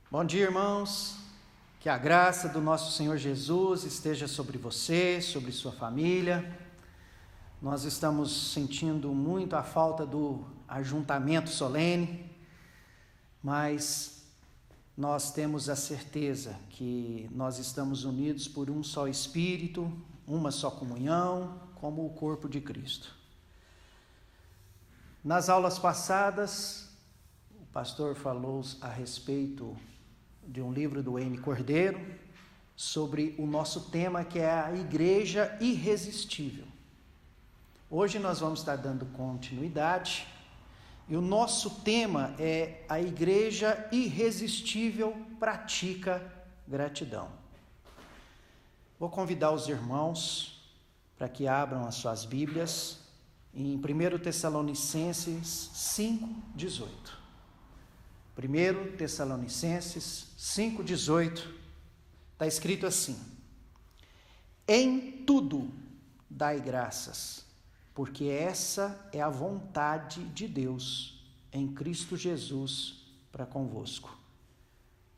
Bom dia, irmãos. Que a graça do nosso Senhor Jesus esteja sobre você, sobre sua família. Nós estamos sentindo muito a falta do ajuntamento solene, mas nós temos a certeza que nós estamos unidos por um só Espírito, uma só comunhão, como o corpo de Cristo. Nas aulas passadas, o pastor falou a respeito de um livro do N. Cordeiro, sobre o nosso tema, que é a Igreja Irresistível. Hoje nós vamos estar dando continuidade, e o nosso tema é a Igreja Irresistível pratica gratidão. Vou convidar os irmãos para que abram as suas Bíblias em 1 Tessalonicenses 5,18. 1 Tessalonicenses 5,18, está escrito assim: em tudo dai graças, porque essa é a vontade de Deus em Cristo Jesus para convosco.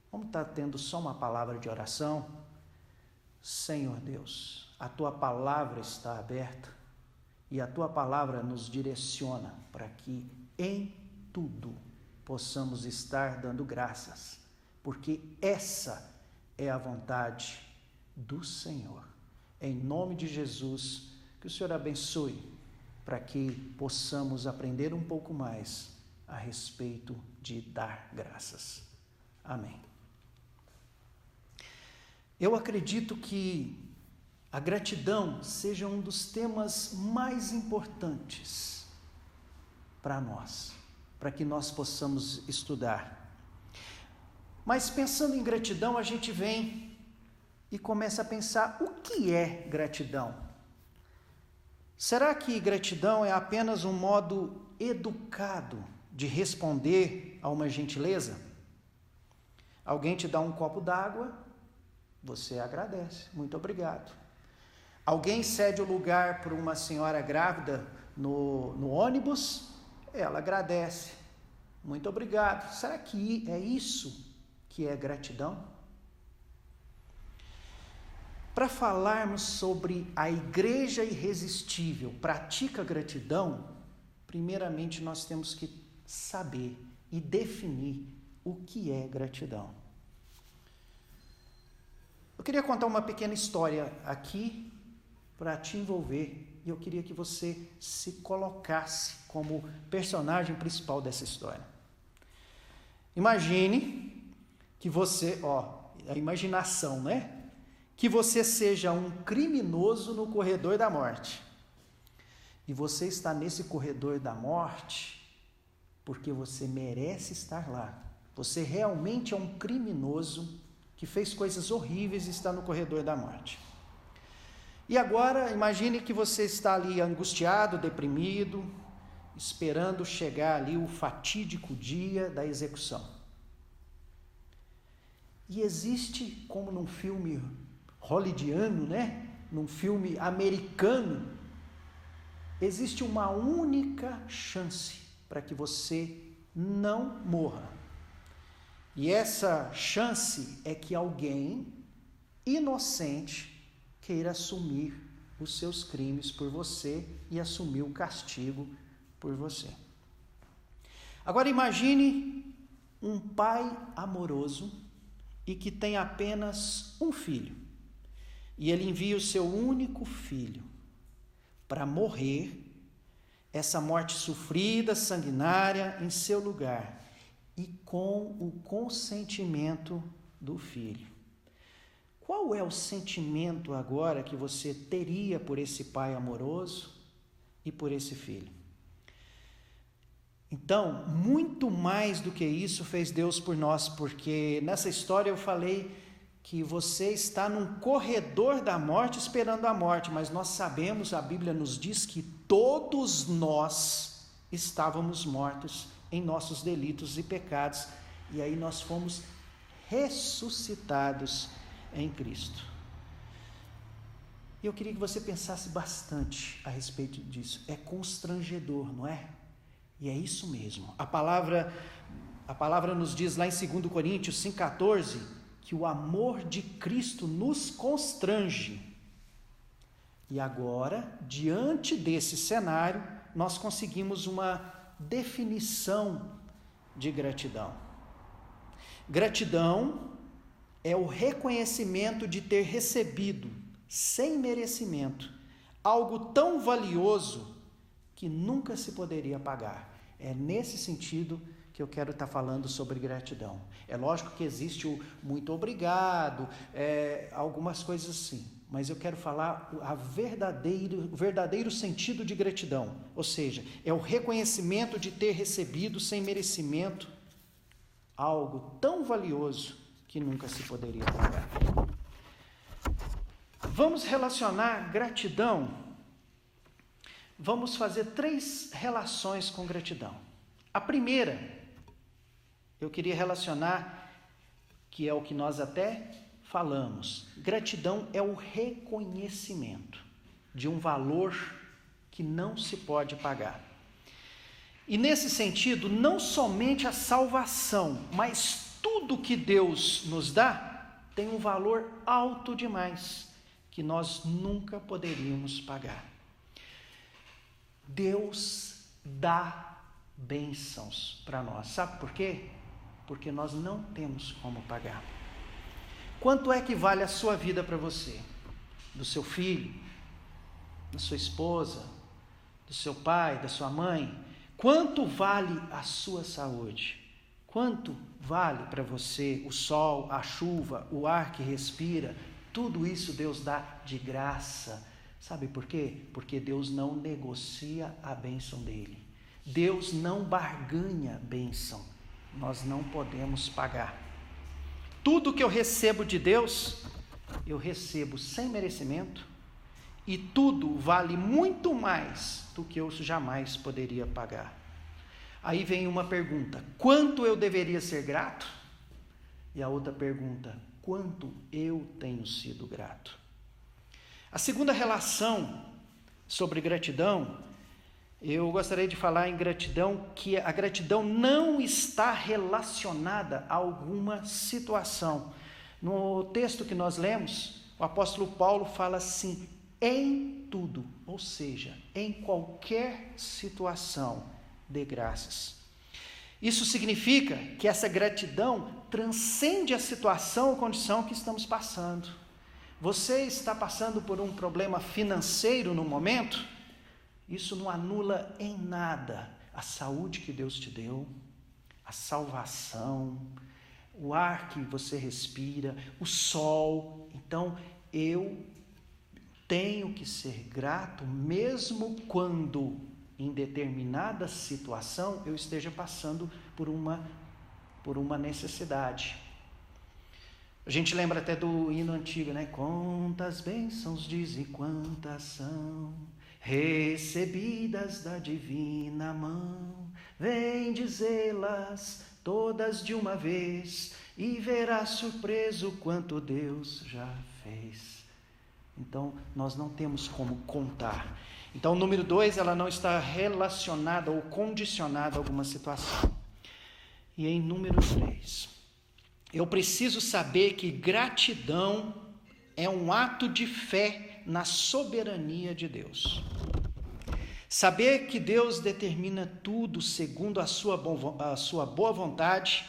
Vamos estar tendo só uma palavra de oração? Senhor Deus, a Tua palavra está aberta e a Tua palavra nos direciona para que em tudo possamos estar dando graças, porque essa é a vontade do Senhor. Em nome de Jesus, que o Senhor abençoe, para que possamos aprender um pouco mais a respeito de dar graças. Amém. Eu acredito que a gratidão seja um dos temas mais importantes para nós, para que nós possamos estudar. Mas pensando em gratidão, a gente vem e começa a pensar: o que é gratidão? Será que gratidão é apenas um modo educado de responder a uma gentileza? Alguém te dá um copo d'água, você agradece, muito obrigado. Alguém cede o lugar para uma senhora grávida no ônibus, ela agradece, muito obrigado. Será que é isso que é gratidão? Para falarmos sobre a Igreja Irresistível pratica gratidão, primeiramente nós temos que saber e definir o que é gratidão. Eu queria contar uma pequena história aqui para te envolver, e eu queria que você se colocasse como personagem principal dessa história. Imagine que você, a imaginação, né? Que você seja um criminoso no corredor da morte. E você está nesse corredor da morte porque você merece estar lá. Você realmente é um criminoso que fez coisas horríveis e está no corredor da morte. E agora, imagine que você está ali angustiado, deprimido, esperando chegar ali o fatídico dia da execução. E existe, como num filme hollywoodiano, né? Num filme americano, existe uma única chance para que você não morra. E essa chance é que alguém inocente queira assumir os seus crimes por você e assumir o castigo por você. Agora imagine um pai amoroso e que tem apenas um filho. E ele envia o seu único filho para morrer, essa morte sofrida, sanguinária, em seu lugar, e com o consentimento do filho. Qual é o sentimento agora que você teria por esse pai amoroso e por esse filho? Então, muito mais do que isso fez Deus por nós, porque nessa história eu falei que você está num corredor da morte esperando a morte, mas nós sabemos, a Bíblia nos diz que todos nós estávamos mortos em nossos delitos e pecados, e aí nós fomos ressuscitados em Cristo. E eu queria que você pensasse bastante a respeito disso. É constrangedor, não é? E é isso mesmo. A palavra A palavra nos diz lá em 2 Coríntios 5,14, que o amor de Cristo nos constrange. E agora, diante desse cenário, nós conseguimos uma definição de gratidão. Gratidão é o reconhecimento de ter recebido, sem merecimento, algo tão valioso que nunca se poderia pagar. É nesse sentido que eu quero estar falando sobre gratidão. É lógico que existe o muito obrigado, algumas coisas assim, mas eu quero falar o verdadeiro sentido de gratidão, ou seja, é o reconhecimento de ter recebido sem merecimento algo tão valioso que nunca se poderia pagar. Vamos relacionar gratidão, vamos fazer 3 relações com gratidão. A primeira, eu queria relacionar, que é o que nós até falamos, gratidão é o reconhecimento de um valor que não se pode pagar. E nesse sentido, não somente a salvação, mas tudo que Deus nos dá tem um valor alto demais, que nós nunca poderíamos pagar. Deus dá bênçãos para nós. Sabe por quê? Porque nós não temos como pagar. Quanto é que vale a sua vida para você? Do seu filho, da sua esposa, do seu pai, da sua mãe? Quanto vale a sua saúde? Quanto vale para você o sol, a chuva, o ar que respira? Tudo isso Deus dá de graça. Sabe por quê? Porque Deus não negocia a bênção dele. Deus não barganha bênção. Nós não podemos pagar. Tudo que eu recebo de Deus, eu recebo sem merecimento, e tudo vale muito mais do que eu jamais poderia pagar. Aí vem uma pergunta: quanto eu deveria ser grato? E a outra pergunta: quanto eu tenho sido grato? A segunda relação sobre gratidão, eu gostaria de falar em gratidão, que a gratidão não está relacionada a alguma situação. No texto que nós lemos, o apóstolo Paulo fala assim: em tudo, ou seja, em qualquer situação, dê graças. Isso significa que essa gratidão transcende a situação ou condição que estamos passando. Você está passando por um problema financeiro no momento? Isso não anula em nada a saúde que Deus te deu, a salvação, o ar que você respira, o sol. Então, eu tenho que ser grato mesmo quando, em determinada situação, eu esteja passando por uma necessidade. A gente lembra até do hino antigo, né? Quantas bênçãos dizem, quantas são recebidas da divina mão, vem dizê-las todas de uma vez, e verás surpreso quanto Deus já fez. Então, nós não temos como contar. Então, o número 2, ela não está relacionada ou condicionada a alguma situação. E em número 3, eu preciso saber que gratidão é um ato de fé na soberania de Deus. Saber que Deus determina tudo segundo a sua boa vontade,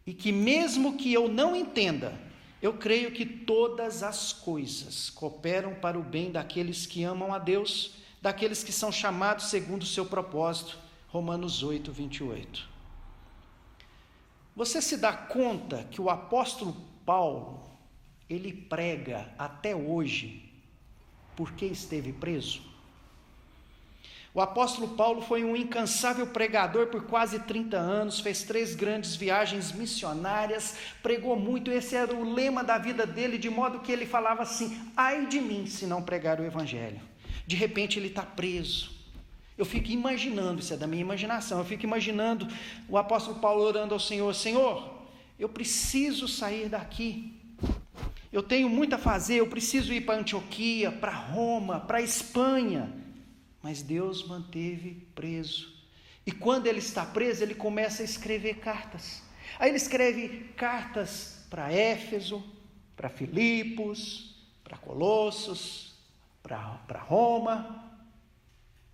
e que mesmo que eu não entenda, eu creio que todas as coisas cooperam para o bem daqueles que amam a Deus, daqueles que são chamados segundo o seu propósito. Romanos 8, 28. Você se dá conta que o apóstolo Paulo, ele prega até hoje porque esteve preso? O apóstolo Paulo foi um incansável pregador por quase 30 anos, fez 3 grandes viagens missionárias, pregou muito, esse era o lema da vida dele, de modo que ele falava assim: ai de mim se não pregar o evangelho. De repente ele está preso. Eu fico imaginando, isso é da minha imaginação, eu fico imaginando o apóstolo Paulo orando ao Senhor: Senhor, eu preciso sair daqui, eu tenho muito a fazer, eu preciso ir para Antioquia, para Roma, para Espanha. Mas Deus manteve preso. E quando ele está preso, ele começa a escrever cartas. Aí ele escreve cartas para Éfeso, para Filipos, para Colossos, para Roma.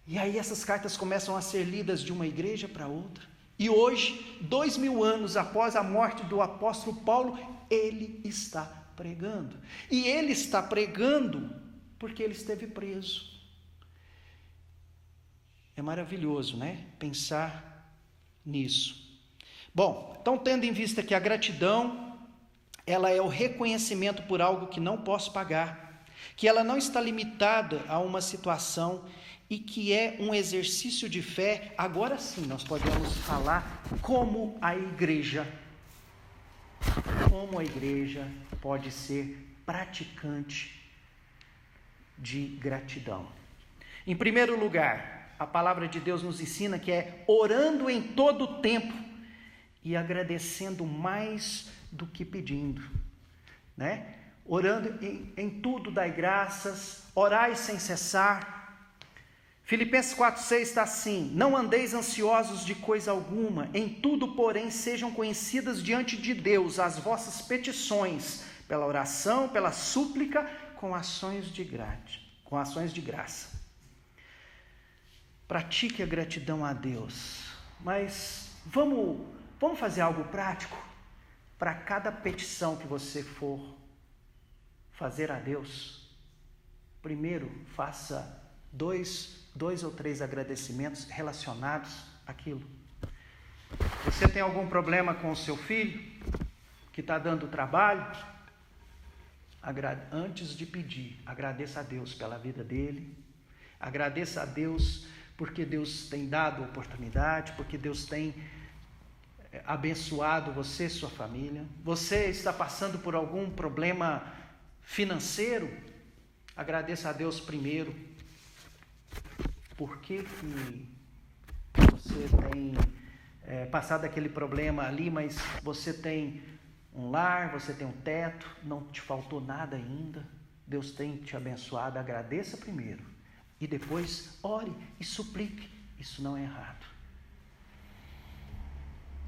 E aí essas cartas começam a ser lidas de uma igreja para outra. E hoje, 2000 anos após a morte do apóstolo Paulo, ele está pregando. E ele está pregando porque ele esteve preso. É maravilhoso, né? Pensar nisso. Bom, então tendo em vista que a gratidão, ela é o reconhecimento por algo que não posso pagar, que ela não está limitada a uma situação e que é um exercício de fé, agora sim nós podemos falar como a igreja pode ser praticante de gratidão. Em primeiro lugar, a palavra de Deus nos ensina que é orando em todo o tempo e agradecendo mais do que pedindo, né? Orando em tudo dai graças, orai sem cessar. Filipenses 4,6 está assim: não andeis ansiosos de coisa alguma, em tudo, porém, sejam conhecidas diante de Deus as vossas petições, pela oração, pela súplica, com ações de graça. Pratique a gratidão a Deus, mas vamos fazer algo prático? Para cada petição que você for fazer a Deus, primeiro faça dois ou três agradecimentos relacionados àquilo. Você tem algum problema com o seu filho que está dando trabalho? Antes de pedir, agradeça a Deus pela vida dele, agradeça a Deus porque Deus tem dado oportunidade, porque Deus tem abençoado você e sua família. Você está passando por algum problema financeiro? Agradeça a Deus primeiro. Por que você tem passado aquele problema ali, mas você tem um lar, você tem um teto, não te faltou nada ainda, Deus tem te abençoado, agradeça primeiro e depois ore e suplique, isso não é errado.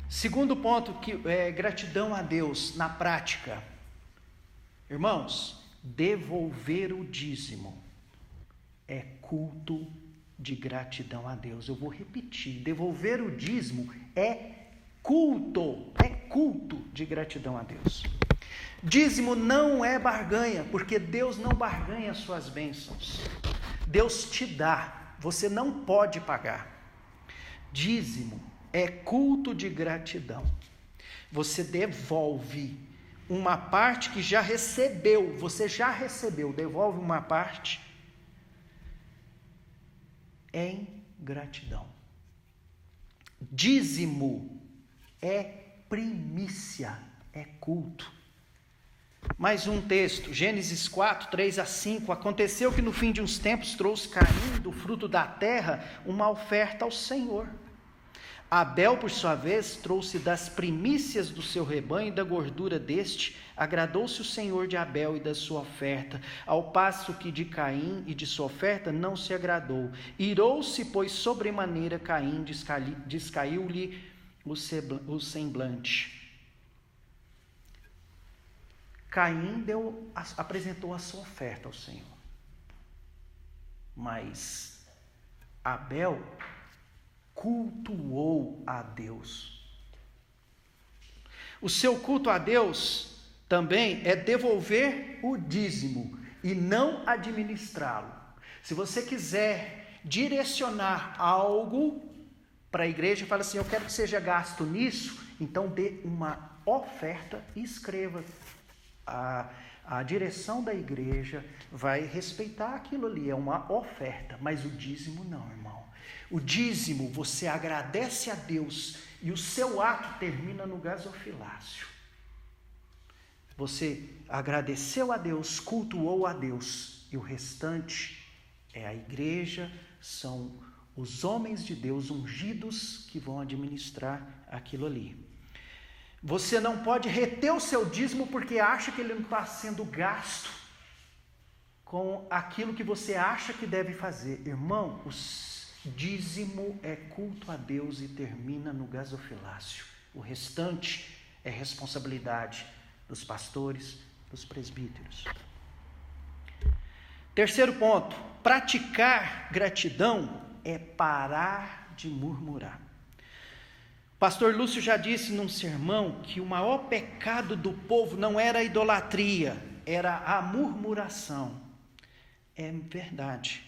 Segundo ponto, que é gratidão a Deus na prática. Irmãos, devolver o dízimo é culto de gratidão a Deus. Eu vou repetir, devolver o dízimo é culto de gratidão a Deus. Dízimo não é barganha, porque Deus não barganha as suas bênçãos. Deus te dá, você não pode pagar. Dízimo é culto de gratidão. Você devolve uma parte que já recebeu, você já recebeu, devolve uma parte em gratidão. Dízimo é primícia, é culto. Mais um texto, Gênesis 4, 3-5. Aconteceu que no fim de uns tempos trouxe Caim do fruto da terra uma oferta ao Senhor. Abel, por sua vez, trouxe das primícias do seu rebanho e da gordura deste. Agradou-se o Senhor de Abel e da sua oferta, ao passo que de Caim e de sua oferta não se agradou. Irou-se, pois, sobremaneira Caim, descaiu-lhe o semblante. Caim apresentou a sua oferta ao Senhor, mas Abel cultuou a Deus. O seu culto a Deus também é devolver o dízimo e não administrá-lo. Se você quiser direcionar algo para a igreja, fala assim: eu quero que seja gasto nisso, então dê uma oferta e escreva. A direção da igreja vai respeitar aquilo ali, é uma oferta, mas o dízimo não, irmão. O dízimo, você agradece a Deus e o seu ato termina no gasofilácio. Você agradeceu a Deus, cultuou a Deus, e o restante é a igreja, são os homens de Deus ungidos que vão administrar aquilo ali. Você não pode reter o seu dízimo porque acha que ele não está sendo gasto com aquilo que você acha que deve fazer. Irmão, dízimo é culto a Deus e termina no gasofilácio. O restante é responsabilidade dos pastores, dos presbíteros. Terceiro ponto, praticar gratidão é parar de murmurar. O pastor Lúcio já disse num sermão que o maior pecado do povo não era a idolatria, era a murmuração. É verdade.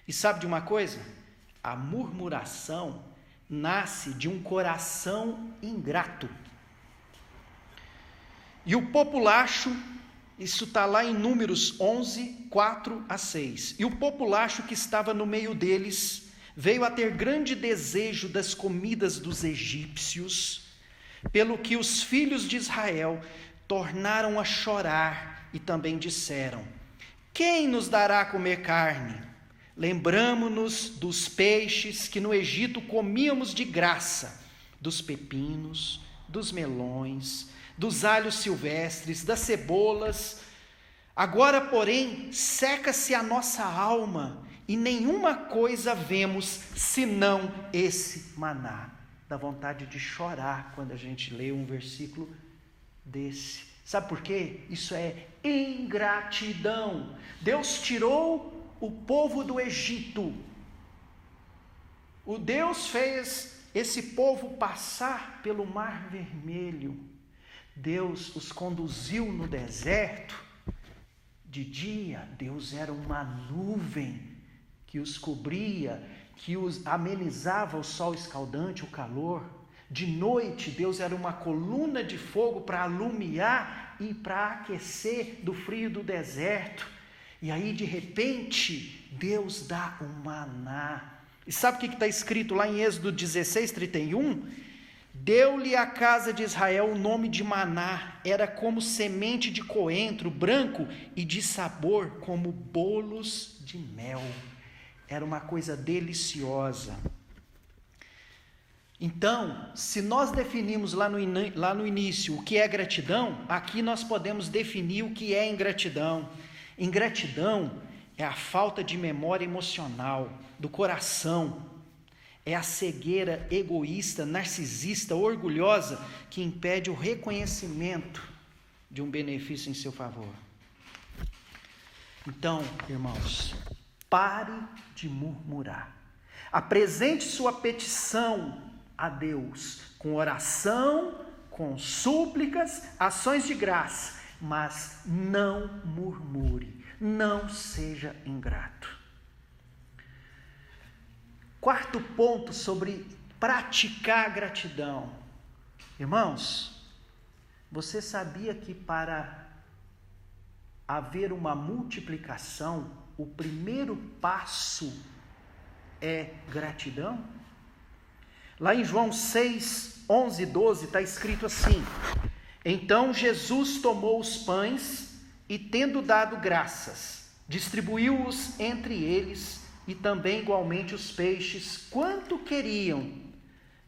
E sabe de uma coisa? A murmuração nasce de um coração ingrato. E o populacho, isso está lá em Números 11, 4-6. E o populacho que estava no meio deles veio a ter grande desejo das comidas dos egípcios, pelo que os filhos de Israel tornaram a chorar e também disseram: quem nos dará a comer carne? Lembramo-nos dos peixes que no Egito comíamos de graça, dos pepinos, dos melões, dos alhos silvestres, das cebolas. Agora, porém, seca-se a nossa alma e nenhuma coisa vemos senão esse maná. Dá vontade de chorar quando a gente lê um versículo desse. Sabe por quê? Isso é ingratidão. Deus tirou o povo do Egito. O Deus fez esse povo passar pelo Mar Vermelho. Deus os conduziu no deserto. De dia, Deus era uma nuvem que os cobria, que os amenizava o sol escaldante, o calor. De noite, Deus era uma coluna de fogo para alumiar e para aquecer do frio do deserto. E aí, de repente, Deus dá o maná. E sabe o que está escrito lá em Êxodo 16:31? Deu-lhe à casa de Israel o nome de maná, era como semente de coentro, branco e de sabor como bolos de mel. Era uma coisa deliciosa. Então, se nós definimos lá no início o que é gratidão, aqui nós podemos definir o que é ingratidão. Ingratidão é a falta de memória emocional, do coração. É a cegueira egoísta, narcisista, orgulhosa, que impede o reconhecimento de um benefício em seu favor. Então, irmãos, pare de murmurar. Apresente sua petição a Deus com oração, com súplicas, ações de graça, mas não murmure, não seja ingrato. Quarto ponto sobre praticar gratidão. Irmãos, você sabia que para haver uma multiplicação, o primeiro passo é gratidão? Lá em João 6, 11 e 12 está escrito assim: então Jesus tomou os pães e, tendo dado graças, distribuiu-os entre eles, e também igualmente os peixes, quanto queriam.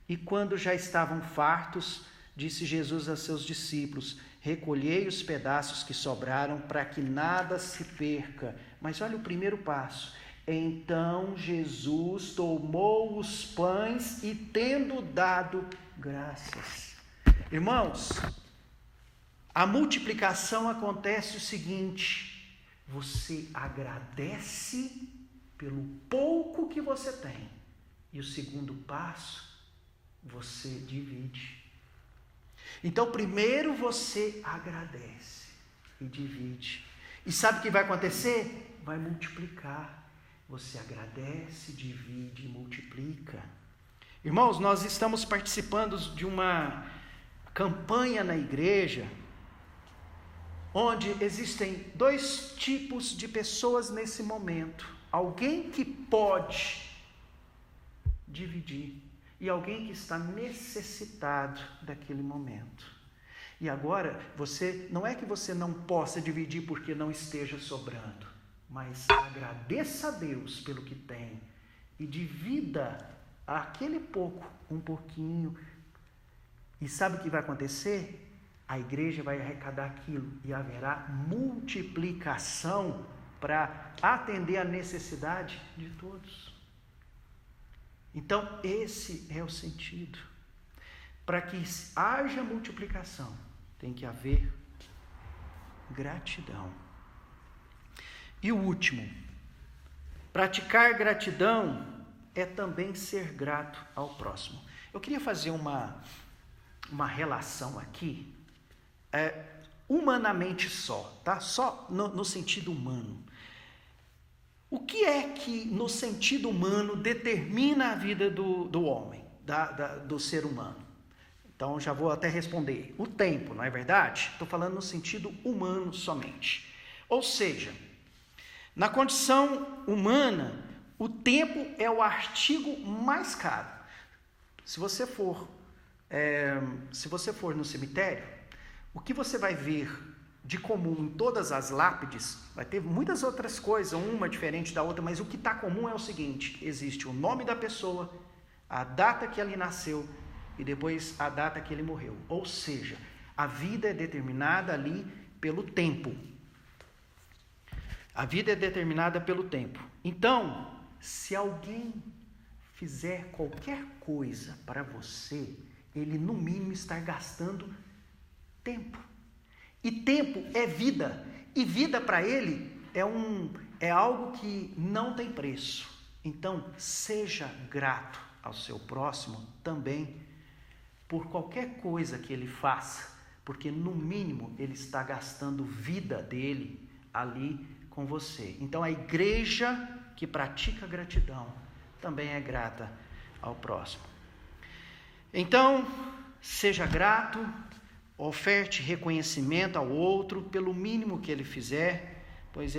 E quando já estavam fartos, disse Jesus a seus discípulos: recolhei os pedaços que sobraram, para que nada se perca. Mas olha o primeiro passo. Então Jesus tomou os pães e, tendo dado graças. Irmãos, a multiplicação acontece o seguinte: você agradece pelo pouco que você tem. E o segundo passo, você divide. Então, primeiro você agradece e divide. E sabe o que vai acontecer? Vai multiplicar. Você agradece, divide e multiplica. Irmãos, nós estamos participando de uma campanha na igreja, onde existem dois tipos de pessoas nesse momento. Alguém que pode dividir e alguém que está necessitado daquele momento. E agora, não é que você não possa dividir porque não esteja sobrando, mas agradeça a Deus pelo que tem e divida aquele pouco, um pouquinho. E sabe o que vai acontecer? A igreja vai arrecadar aquilo e haverá multiplicação para atender a necessidade de todos. Então, esse é o sentido. Para que haja multiplicação, tem que haver gratidão. E o último, praticar gratidão é também ser grato ao próximo. Eu queria fazer uma relação aqui, humanamente só, tá? Só no sentido humano. O que é que, no sentido humano, determina a vida do homem, do ser humano? Então, já vou até responder. O tempo, não é verdade? Estou falando no sentido humano somente. Ou seja, na condição humana, o tempo é o artigo mais caro. Se você for no cemitério, o que você vai ver de comum em todas as lápides, vai ter muitas outras coisas, uma diferente da outra, mas o que está comum é o seguinte: existe o nome da pessoa, a data que ele nasceu e depois a data que ele morreu. Ou seja, a vida é determinada ali pelo tempo. A vida é determinada pelo tempo. Então, se alguém fizer qualquer coisa para você, ele no mínimo está gastando tempo. E tempo é vida. E vida para ele é algo que não tem preço. Então, seja grato ao seu próximo também por qualquer coisa que ele faça, porque no mínimo ele está gastando vida dele ali com você. Então, a igreja que pratica gratidão também é grata ao próximo. Então, seja grato, oferte reconhecimento ao outro pelo mínimo que ele fizer, pois se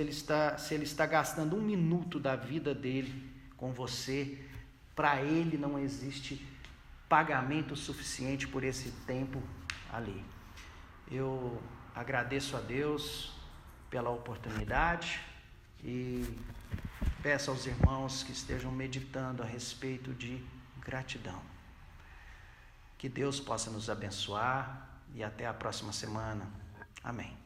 ele está gastando 1 minuto da vida dele com você, para ele não existe pagamento suficiente por esse tempo ali. Eu agradeço a Deus pela oportunidade e peço aos irmãos que estejam meditando a respeito de gratidão. Que Deus possa nos abençoar e até a próxima semana. Amém.